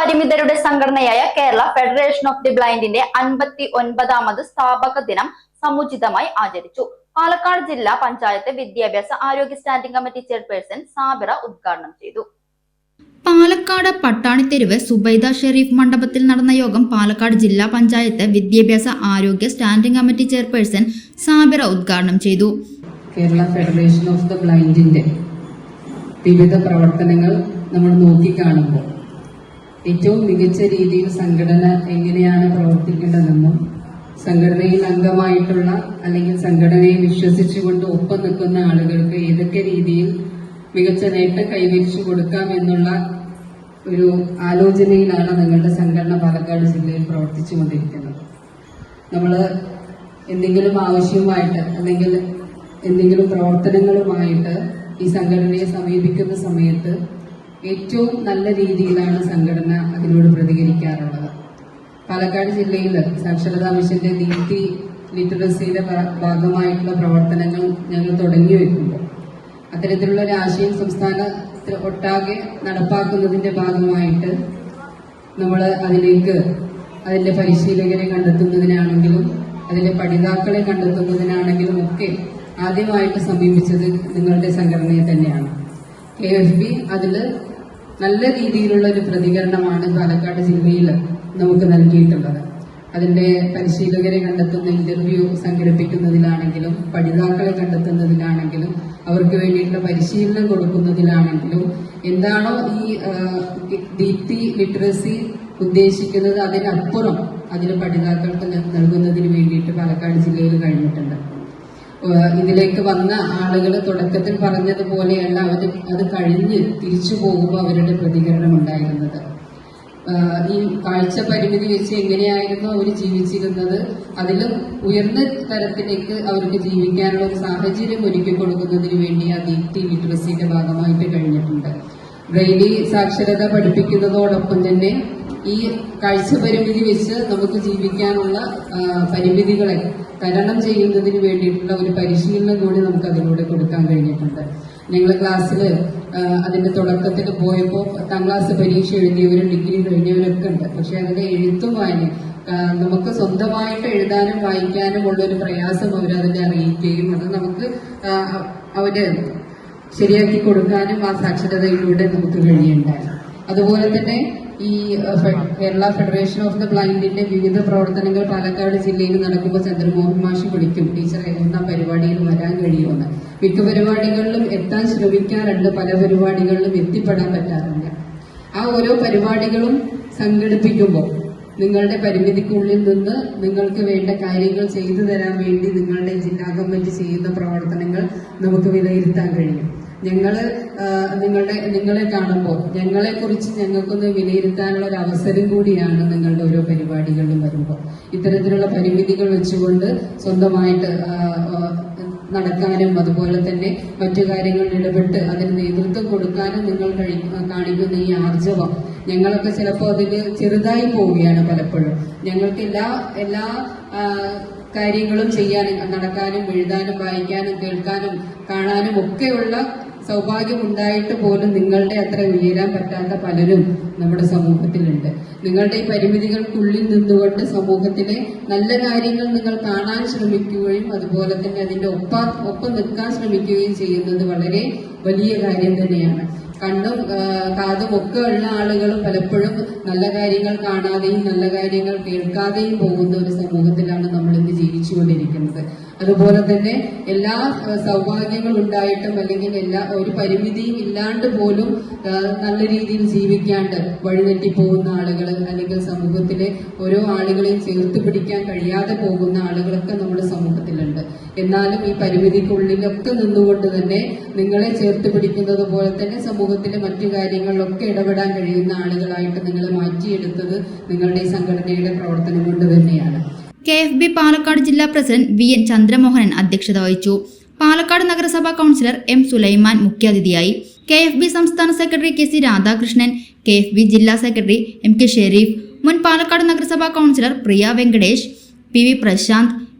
പരിമിതരുടെ സംഘടനയായ Kerala federation of the ബ്ലൈൻഡിന്റെ 59ാമത് സ്ഥാപക ദിനം സമുചിതമായി ആചരിച്ചു. പാലക്കാട് ജില്ലാ പഞ്ചായത്ത് വിദ്യാഭ്യാസ ആരോഗ്യ സ്റ്റാൻഡിംഗ് കമ്മിറ്റി ചെയർപേഴ്സൺ സാബിറ ഉദ്ഘാടനം ചെയ്തു. പാലക്കാട് പട്ടാണിത്തെരുവ് സുബൈദ ഷെരീഫ് മണ്ഡപത്തിൽ നടന്ന യോഗം പാലക്കാട് ജില്ലാ പഞ്ചായത്ത് വിദ്യാഭ്യാസ ആരോഗ്യ സ്റ്റാൻഡിംഗ് കമ്മിറ്റി ചെയർപേഴ്സൺ സാബിറ ഉദ്ഘാടനം ചെയ്തു. കേരള ഫെഡറേഷൻ ഓഫ് ദി ബ്ലൈൻഡിന്റെ വിവിധ പ്രവർത്തനങ്ങൾ നമ്മൾ നോക്കിക്കാണുമ്പോൾ ഏറ്റവും മികച്ച രീതിയിൽ സംഘടന എങ്ങനെയാണ് പ്രവർത്തിക്കേണ്ടതെന്നും സംഘടനയിൽ അംഗമായിട്ടുള്ള അല്ലെങ്കിൽ സംഘടനയെ വിശ്വസിച്ചുകൊണ്ട് ഒപ്പം നിൽക്കുന്ന ആളുകൾക്ക് ഏതൊക്കെ രീതിയിൽ മികച്ച നേട്ടം കൈവരിച്ചു കൊടുക്കാം എന്നുള്ള ഒരു ആലോചനയിലാണ് നിങ്ങളുടെ സംഘടന പാലക്കാട് ജില്ലയിൽ പ്രവർത്തിച്ചുകൊണ്ടിരിക്കുന്നത്. നമ്മൾ എന്തെങ്കിലും ആവശ്യവുമായിട്ട് അല്ലെങ്കിൽ എന്തെങ്കിലും പ്രവർത്തനങ്ങളുമായിട്ട് ഈ സംഘടനയെ സമീപിക്കുന്ന സമയത്ത് ഏറ്റവും നല്ല രീതിയിലാണ് സംഘടന അതിനോട് പ്രതികരിക്കാറുള്ളത്. പാലക്കാട് ജില്ലയിൽ സാക്ഷരതാ മിഷന്റെ ദീപ്തി ലിറ്ററസിയുടെ ഭാഗമായിട്ടുള്ള പ്രവർത്തനങ്ങൾ ഞങ്ങൾ തുടങ്ങി വെക്കുമ്പോൾ അത്തരത്തിലുള്ള ഒരു ആശയം സംസ്ഥാനത്തിൽ ഒട്ടാകെ നടപ്പാക്കുന്നതിന്റെ ഭാഗമായിട്ട് നമ്മൾ അതിന്റെ പരിശീലകരെ കണ്ടെത്തുന്നതിനാണെങ്കിലും അതിന്റെ പഠിതാക്കളെ കണ്ടെത്തുന്നതിനാണെങ്കിലും ഒക്കെ ആദ്യമായിട്ട് സമീപിച്ചത് നിങ്ങളുടെ സംഘടനയെ തന്നെയാണ്. KFB അതിൽ നല്ല രീതിയിലുള്ള ഒരു പ്രതികരണമാണ് പാലക്കാട് ജില്ലയിൽ നമുക്ക് നൽകിയിട്ടുള്ളത്. അതിന്റെ പരിശീലകരെ കണ്ടെത്തുന്ന ഇന്റർവ്യൂ സംഘടിപ്പിക്കുന്നതിലാണെങ്കിലും പഠിതാക്കളെ കണ്ടെത്തുന്നതിലാണെങ്കിലും അവർക്ക് വേണ്ടിയിട്ടുള്ള പരിശീലനം കൊടുക്കുന്നതിലാണെങ്കിലും എന്താണോ ഈ ദീപ്തി ലിറ്ററസി ഉദ്ദേശിക്കുന്നത് അതിനപ്പുറം അതിന് പഠിതാക്കൾക്ക് നൽകുന്നതിന് വേണ്ടിയിട്ട് പാലക്കാട് ജില്ലയിൽ കഴിഞ്ഞിട്ടുണ്ട്. ഇതിലേക്ക് വന്ന ആളുകൾ തുടക്കത്തിൽ പറഞ്ഞതുപോലെയല്ല അത് കഴിഞ്ഞ് തിരിച്ചു പോകുമ്പോൾ അവരുടെ പ്രതികരണം ഉണ്ടായിരുന്നത്. ഈ കാഴ്ച പരിമിതി വെച്ച് എങ്ങനെയായിരുന്നു അവർ ജീവിച്ചിരുന്നത് അതിലും ഉയർന്ന തരത്തിലേക്ക് അവർക്ക് ജീവിക്കാനുള്ള ഒരു സാഹചര്യം ഒരുക്കി കൊടുക്കുന്നതിന് വേണ്ടി ആ ദീപ്തി ലിറ്ററസിയുടെ ഭാഗമായിട്ട് കഴിഞ്ഞിട്ടുണ്ട്. ബ്രെയിലി സാക്ഷരത പഠിപ്പിക്കുന്നതോടൊപ്പം തന്നെ ഈ കാഴ്ച പരിമിതി വെച്ച് നമുക്ക് ജീവിക്കാനുള്ള പരിമിതികളെ തരണം ചെയ്യുന്നതിന് വേണ്ടിയിട്ടുള്ള ഒരു പരിശീലനം കൂടി നമുക്ക് അതിലൂടെ കൊടുക്കാൻ കഴിഞ്ഞിട്ടുണ്ട്. ഞങ്ങൾ ക്ലാസ്സിൽ അതിന്റെ തുടക്കത്തിൽ പോയപ്പോൾ 10ാം ക്ലാസ് പരീക്ഷ എഴുതിയവരും ഡിഗ്രി കഴിഞ്ഞവരൊക്കെ ഉണ്ട്. പക്ഷെ അതിന്റെ എഴുത്തും വായനയും നമുക്ക് സ്വന്തമായിട്ട് എഴുതാനും വായിക്കാനും ഉള്ളൊരു പ്രയാസം അവരതിനെ അറിയിക്കുകയും അത് നമുക്ക് അവര് ശരിയാക്കി കൊടുക്കാനും ആ സാക്ഷരതയിലൂടെ നമുക്ക് കഴിയുണ്ടായി. അതുപോലെ തന്നെ ഈ കേരള ഫെഡറേഷൻ ഓഫ് ദി ബ്ലൈൻഡിന്റെ വിവിധ പ്രവർത്തനങ്ങൾ പാലക്കാട് ജില്ലയിൽ നടക്കുമ്പോൾ ചന്ദ്രമോഹൻ മാഷി വിളിക്കും, ടീച്ചർ എല്ലാ പരിപാടിയിലും വരാൻ കഴിയുമെന്ന്. മിക്ക പരിപാടികളിലും എത്താൻ ശ്രമിക്കാറുണ്ട്, പല പരിപാടികളിലും എത്തിപ്പെടാൻ പറ്റാറില്ല. ആ ഓരോ പരിപാടികളും സംഘടിപ്പിക്കുമ്പോൾ നിങ്ങളുടെ പരിമിതിക്കുള്ളിൽ നിന്ന് നിങ്ങൾക്ക് വേണ്ട കാര്യങ്ങൾ ചെയ്തു തരാൻ വേണ്ടി നിങ്ങളുടെ ജില്ലാ കമ്മിറ്റി ചെയ്യുന്ന പ്രവർത്തനങ്ങൾ നമുക്ക് വിലയിരുത്താൻ കഴിയും. നിങ്ങളെ കാണുമ്പോൾ ഞങ്ങളെ കുറിച്ച് ഞങ്ങൾക്കൊന്ന് വിലയിരുത്താനുള്ള ഒരു അവസരം കൂടിയാണ് നിങ്ങളുടെ ഓരോ പരിപാടികളിലും വരുമ്പോൾ. ഇത്തരത്തിലുള്ള പരിമിതികൾ വെച്ചുകൊണ്ട് സ്വന്തമായിട്ട് നടക്കാനും അതുപോലെ തന്നെ മറ്റു കാര്യങ്ങളിൽ ഇടപെട്ട് അതിന് നേതൃത്വം കൊടുക്കാനും നിങ്ങൾ കാണിക്കുന്ന ഈ ആർജവം ഞങ്ങളൊക്കെ ചിലപ്പോൾ അതിന് ചെറുതായി പോവുകയാണ് പലപ്പോഴും. ഞങ്ങൾക്ക് എല്ലാ കാര്യങ്ങളും ചെയ്യാനും നടക്കാനും എഴുതാനും വായിക്കാനും കേൾക്കാനും കാണാനും ഒക്കെയുള്ള സൗഭാഗ്യം ഉണ്ടായിട്ട് പോലും നിങ്ങളുടെ അത്ര ഉയരാൻ പറ്റാത്ത പലരും നമ്മുടെ സമൂഹത്തിലുണ്ട്. നിങ്ങളുടെ ഈ പരിമിതികൾക്കുള്ളിൽ നിന്നുകൊണ്ട് സമൂഹത്തിലെ നല്ല കാര്യങ്ങൾ നിങ്ങൾ കാണാൻ ശ്രമിക്കുകയും അതുപോലെ തന്നെ അതിന്റെ ഒപ്പം നിൽക്കാൻ ശ്രമിക്കുകയും ചെയ്യുന്നത് വളരെ വലിയ കാര്യം തന്നെയാണ്. കണ്ണും കാതും ഒക്കെ ഉള്ള ആളുകളും പലപ്പോഴും നല്ല കാര്യങ്ങൾ കാണാതെയും നല്ല കാര്യങ്ങൾ കേൾക്കാതെയും പോകുന്ന ഒരു സമൂഹത്തിലാണ് നമ്മൾ ഇന്ന് ജീവിച്ചുകൊണ്ടിരിക്കുന്നത്. അതുപോലെ തന്നെ എല്ലാ സൗഭാഗ്യങ്ങളും ഉണ്ടായിട്ടും അല്ലെങ്കിൽ ഒരു പരിമിതിയും ഇല്ലാണ്ട് പോലും നല്ല രീതിയിൽ ജീവിക്കാണ്ട് വഴിതെറ്റിപ്പോകുന്ന ആളുകൾ അല്ലെങ്കിൽ സമൂഹത്തിലെ ഓരോ ആളുകളെയും ചേർത്ത് പിടിക്കാൻ കഴിയാതെ പോകുന്ന ആളുകളൊക്കെ നമ്മുടെ സമൂഹത്തിലുണ്ട്. എന്നാലും ഈ പരിമിതിക്കുള്ളിലൊക്കെ നിന്നുകൊണ്ട് തന്നെ നിങ്ങളെ ചേർത്ത് പിടിക്കുന്നത് പോലെ തന്നെ സമൂഹത്തിലെ മറ്റു കാര്യങ്ങളിലൊക്കെ ഇടപെടാൻ കഴിയുന്ന ആളുകളായിട്ട് നിങ്ങളെ മാറ്റിയെടുത്തത് നിങ്ങളുടെ ഈ സംഘടനയുടെ പ്രവർത്തനം കൊണ്ട് തന്നെയാണ്. KFB പാലക്കാട് ജില്ലാ പ്രസിഡന്റ് VN ചന്ദ്രമോഹനൻ അധ്യക്ഷത വഹിച്ചു. പാലക്കാട് നഗരസഭാ കൗൺസിലർ M സുലൈമാൻ മുഖ്യാതിഥിയായി. KFB സംസ്ഥാന സെക്രട്ടറി KC രാധാകൃഷ്ണൻ, KFB ജില്ലാ സെക്രട്ടറി MK ഷെരീഫ്, മുൻ പാലക്കാട് നഗരസഭാ councillor Priya Venkatesh, PV Prashanth,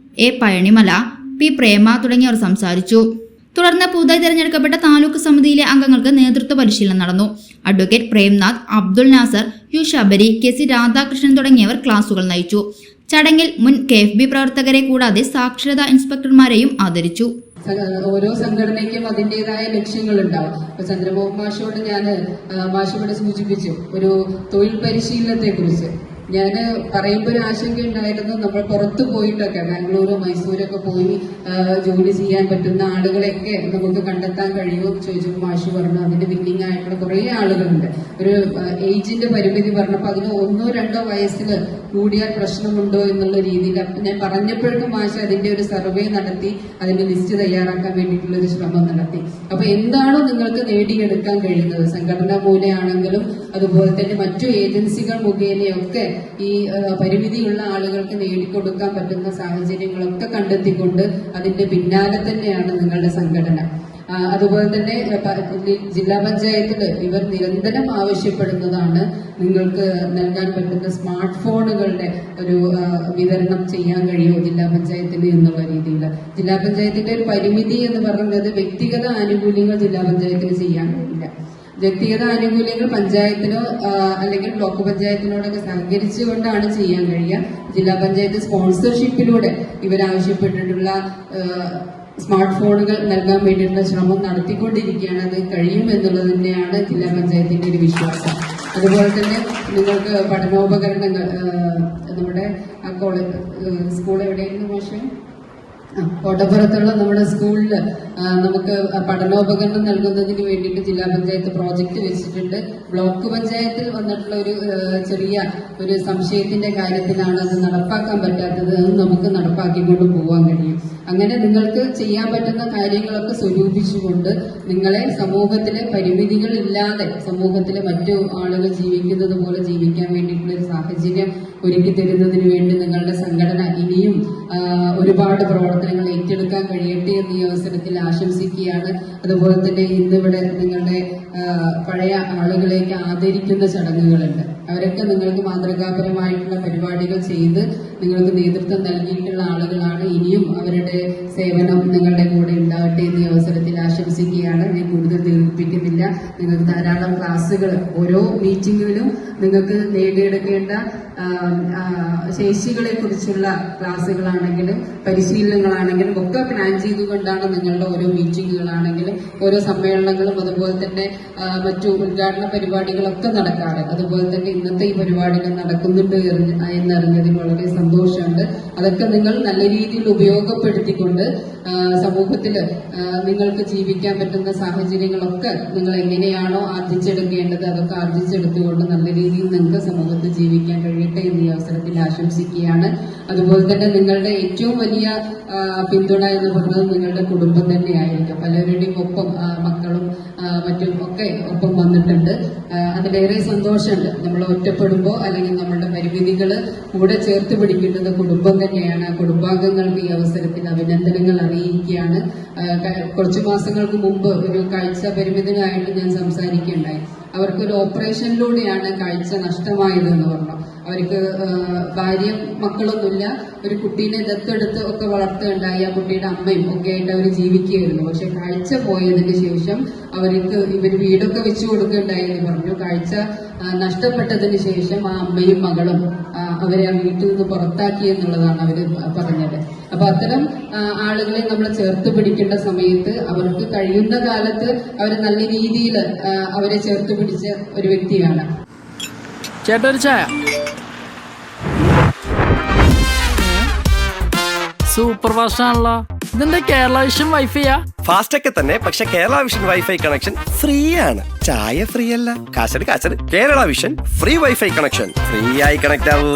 A Palanimala, P Prema തുടങ്ങിയവർ സംസാരിച്ചു. തുടർന്ന് പുതുതായി തിരഞ്ഞെടുക്കപ്പെട്ട താലൂക്ക് സമിതിയിലെ അംഗങ്ങൾക്ക് നേതൃത്വ പരിശീലനം നടന്നു. Advocate Premnath, Abdul Nasser, U Sabari, K C. Radhakrishnan തുടങ്ങിയവർ ക്ലാസുകൾ നയിച്ചു. ചടങ്ങിൽ മുൻ KFB പ്രവർത്തകരെ കൂടാതെ സാക്ഷരതാ ഇൻസ്പെക്ടർമാരെയും ആദരിച്ചു. ഓരോ സംഘടനയ്ക്കും അതിൻ്റെതായ ലക്ഷ്യങ്ങളുണ്ടാവും. ഇപ്പൊ ചന്ദ്രബോബ് മാഷോട് മാഷിവിടെ സൂചിപ്പിച്ചു ഒരു തൊഴിൽ പരിശീലനത്തെ കുറിച്ച്. ഞാൻ പറയുമ്പോൾ ഒരു ആശങ്ക ഉണ്ടായിരുന്നു, നമ്മൾ പുറത്തു പോയിട്ടൊക്കെ ബാംഗ്ലൂർ, മൈസൂരൊക്കെ പോയി ജോലി ചെയ്യാൻ പറ്റുന്ന ആളുകളെയൊക്കെ നമുക്ക് കണ്ടെത്താൻ കഴിയുമോ ചോദിച്ചപ്പോൾ മാഷ് പറഞ്ഞു അതിന് വില്ലിംഗ് ആയിട്ടുള്ള കുറേ ആളുകളുണ്ട്. ഒരു ഏജിന്റെ പരിമിതി പറഞ്ഞപ്പോൾ അതിന് 1-2 വയസ്സിൽ കൂടിയാൽ പ്രശ്നമുണ്ടോ എന്നുള്ള രീതിയിൽ ഞാൻ പറഞ്ഞപ്പോഴേക്കും മാഷ് അതിന്റെ ഒരു സർവേ നടത്തി അതിന്റെ ലിസ്റ്റ് തയ്യാറാക്കാൻ വേണ്ടിയിട്ടുള്ള ഒരു ശ്രമം നടത്തി. അപ്പൊ എന്താണോ നിങ്ങൾക്ക് നേടിയെടുക്കാൻ കഴിയുന്നത്, സംഘടനാ മൂലയാണെങ്കിലും അതുപോലെ തന്നെ മറ്റു ഏജൻസികൾ മുഖേനയൊക്കെ ഈ പരിമിതിയുള്ള ആളുകൾക്ക് നേടിക്കൊടുക്കാൻ പറ്റുന്ന സാഹചര്യങ്ങളൊക്കെ കണ്ടെത്തിക്കൊണ്ട് അതിന്റെ പിന്നാലെ തന്നെയാണ് നിങ്ങളുടെ സംഘടന. അതുപോലെ തന്നെ ജില്ലാ പഞ്ചായത്തിൽ ഇവർ നിരന്തരം ആവശ്യപ്പെടുന്നതാണ് നിങ്ങൾക്ക് നൽകാൻ പറ്റുന്ന സ്മാർട്ട് ഫോണുകളുടെ ഒരു വിതരണം ചെയ്യാൻ കഴിയുമോ ജില്ലാ പഞ്ചായത്തിന് എന്നുള്ള രീതിയിൽ. ജില്ലാ പഞ്ചായത്തിന്റെ ഒരു പരിമിതി എന്ന് പറയുന്നത് വ്യക്തിഗത ആനുകൂല്യങ്ങൾ ജില്ലാ പഞ്ചായത്തിന് ചെയ്യാൻ കഴിയില്ല. വ്യക്തിഗത ആനുകൂല്യങ്ങൾ പഞ്ചായത്തിനോ അല്ലെങ്കിൽ ബ്ലോക്ക് പഞ്ചായത്തിനോടൊക്കെ സഹകരിച്ചുകൊണ്ടാണ് ചെയ്യാൻ കഴിയുക. ജില്ലാ പഞ്ചായത്ത് സ്പോൺസർഷിപ്പിലൂടെ ഇവരാവശ്യപ്പെട്ടിട്ടുള്ള സ്മാർട്ട് ഫോണുകൾ നൽകാൻ വേണ്ടിയിട്ടുള്ള ശ്രമം നടത്തിക്കൊണ്ടിരിക്കുകയാണ്. അത് കഴിയും എന്നുള്ളത് തന്നെയാണ് ജില്ലാ പഞ്ചായത്തിന്റെ ഒരു വിശ്വാസം. അതുപോലെ തന്നെ നിങ്ങൾക്ക് പഠനോപകരണങ്ങൾ നമ്മുടെ സ്കൂൾ എവിടെയായിരുന്നു മോശം കോട്ടപ്പുറത്തുള്ള നമ്മുടെ സ്കൂളിൽ നമുക്ക് പഠനോപകരണം നൽകുന്നതിന് വേണ്ടിയിട്ട് ജില്ലാ പഞ്ചായത്ത് പ്രോജക്റ്റ് വെച്ചിട്ടുണ്ട്. ബ്ലോക്ക് പഞ്ചായത്തിൽ വന്നിട്ടുള്ള ചെറിയ ഒരു സംശയത്തിന്റെ കാര്യത്തിലാണ് അത് നടപ്പാക്കാൻ പറ്റാത്തത്. അത് നമുക്ക് നടപ്പാക്കിക്കൊണ്ട് പോകാൻ കഴിയും. അങ്ങനെ നിങ്ങൾക്ക് ചെയ്യാൻ പറ്റുന്ന കാര്യങ്ങളൊക്കെ സ്വരൂപിച്ചുകൊണ്ട് നിങ്ങളെ സമൂഹത്തിലെ പരിമിതികൾ ഇല്ലാതെ സമൂഹത്തിലെ മറ്റു ആളുകൾ ജീവിക്കുന്നത് പോലെ ജീവിക്കാൻ വേണ്ടിയിട്ടുള്ള ഒരു സാഹചര്യം ഒരുക്കി തരുന്നതിന് വേണ്ടി നിങ്ങളുടെ സംഘടന ഇനിയും ഒരുപാട് പ്രവർത്തനങ്ങൾ ഏറ്റെടുക്കാൻ കഴിയട്ടെ എന്ന് ഈ അവസരത്തിൽ ആശംസിക്കുകയാണ്. അതുപോലെ തന്നെ ഇന്നിവിടെ നിങ്ങളുടെ പഴയ ആളുകളേക്ക് ആദരിക്കുന്ന ചടങ്ങുകളുണ്ട്. അവരൊക്കെ നിങ്ങൾക്ക് മാതൃകാപരമായിട്ടുള്ള പരിപാടികൾ ചെയ്ത് നിങ്ങൾക്ക് നേതൃത്വം നൽകിയിട്ടുള്ള ആളുകളാണ്. ഇനിയും അവരുടെ സേവനം നിങ്ങളുടെ കൂടെ ഉണ്ടാവട്ടെ എന്ന് ഈ അവസരത്തിൽ ആശംസിക്കുകയാണ്. ഞാൻ കൂടുതൽ ദീർഘിപ്പിക്കുന്നില്ല. നിങ്ങൾക്ക് ധാരാളം ക്ലാസ്സുകൾ ഓരോ മീറ്റിങ്ങിലും നിങ്ങൾക്ക് നേടിയെടുക്കേണ്ട ശേഷികളെ കുറിച്ചുള്ള ക്ലാസ്സുകളാണെങ്കിലും പരിശീലനങ്ങളാണെങ്കിലും ഒക്കെ പ്ലാൻ ചെയ്തുകൊണ്ടാണ് നിങ്ങളുടെ ഓരോ മീറ്റിങ്ങുകളാണെങ്കിലും ഓരോ സമ്മേളനങ്ങളും അതുപോലെ തന്നെ മറ്റു ഉദ്ഘാടന പരിപാടികളൊക്കെ നടക്കാറ്. അതുപോലെ തന്നെ ഇന്നത്തെ ഈ പരിപാടികൾ നടക്കുന്നുണ്ട് എന്നറിഞ്ഞതിൽ വളരെ സന്തോഷമുണ്ട്. അതൊക്കെ നിങ്ങൾ നല്ല രീതിയിൽ ഉപയോഗപ്പെടുത്തിക്കൊണ്ട് സമൂഹത്തിൽ നിങ്ങൾക്ക് ജീവിക്കാൻ പറ്റുന്ന സാഹചര്യങ്ങളൊക്കെ നിങ്ങൾ എങ്ങനെയാണോ ആർജിച്ചെടുക്കേണ്ടത് അതൊക്കെ ആർജിച്ചെടുത്തുകൊണ്ട് നല്ല രീതിയിൽ നിങ്ങൾക്ക് സമൂഹത്തിൽ ജീവിക്കാൻ കഴിയട്ടെ എന്ന് ഈ അവസരത്തിൽ ആശംസിക്കുകയാണ്. അതുപോലെ തന്നെ നിങ്ങളുടെ ഏറ്റവും വലിയ പിന്തുണ എന്ന് പറയുന്നത് നിങ്ങളുടെ കുടുംബം തന്നെയായിരിക്കും. പലരുടെയും ഒപ്പം മക്കളും മറ്റും ഒക്കെ ഒപ്പം വന്നിട്ടുണ്ട്. അതിലേറെ സന്തോഷമുണ്ട്. നമ്മൾ ഒറ്റപ്പെടുമ്പോൾ അല്ലെങ്കിൽ നമ്മളുടെ പരിമിതികൾ കൂടെ ചേർത്ത് പിടിക്കുന്നത് കുടുംബം തന്നെയാണ്. ആ കുടുംബാംഗങ്ങൾക്ക് ഈ അവസരത്തിൽ അഭിനന്ദനങ്ങൾ അറിയിക്കുകയാണ്. കുറച്ചു മാസങ്ങൾക്ക് മുമ്പ് ഒരു കാഴ്ച പരിമിതനായിട്ട് ഞാൻ സംസാരിക്കുകയുണ്ടായി. അവർക്കൊരു ഓപ്പറേഷനിലൂടെയാണ് കാഴ്ച നഷ്ടമായതെന്ന് പറഞ്ഞു. അവർക്ക് ഭാര്യയും മക്കളൊന്നുമില്ല. ഒരു കുട്ടീനെ ദത്തെടുത്ത് ഒക്കെ വളർത്തുകയുണ്ടായി. ആ കുട്ടിയുടെ അമ്മയും ഒക്കെ ആയിട്ട് അവർ ജീവിക്കുകയായിരുന്നു. പക്ഷെ കാഴ്ച പോയതിന് ശേഷം ഇവർ വീടൊക്കെ വെച്ചു കൊടുക്കുകയുണ്ടായി എന്ന് പറഞ്ഞു. കാഴ്ച നഷ്ടപ്പെട്ടതിന് ശേഷം ആ അമ്മയും മകളും അവരെ ആ വീട്ടിൽ നിന്ന് പുറത്താക്കി എന്നുള്ളതാണ് അവർ പറഞ്ഞത്. അപ്പൊ അത്തരം ആളുകളെ നമ്മൾ ചേർത്ത് പിടിക്കേണ്ട സമയത്ത് അവർക്ക് കഴിയുന്ന കാലത്ത് അവർ നല്ല രീതിയിൽ അവരെ ചേർത്ത് പിടിച്ച ഒരു വ്യക്തിയാണ്. ചേട്ടാ ഒരു ചായ. സൂപ്പർ ഫാസ്റ്റ് ആണല്ലോ. ഇതെന്താ കേരള വിഷൻ വൈഫൈയാ? ഫാസ്റ്റ് ഒക്കെ തന്നെ, പക്ഷെ Kerala vision wifi connection free ആണ്. ചായ ഫ്രീ അല്ല, കാശട് Kerala vision free wifi connection. Free ആയി കണക്ട് ആവൂ.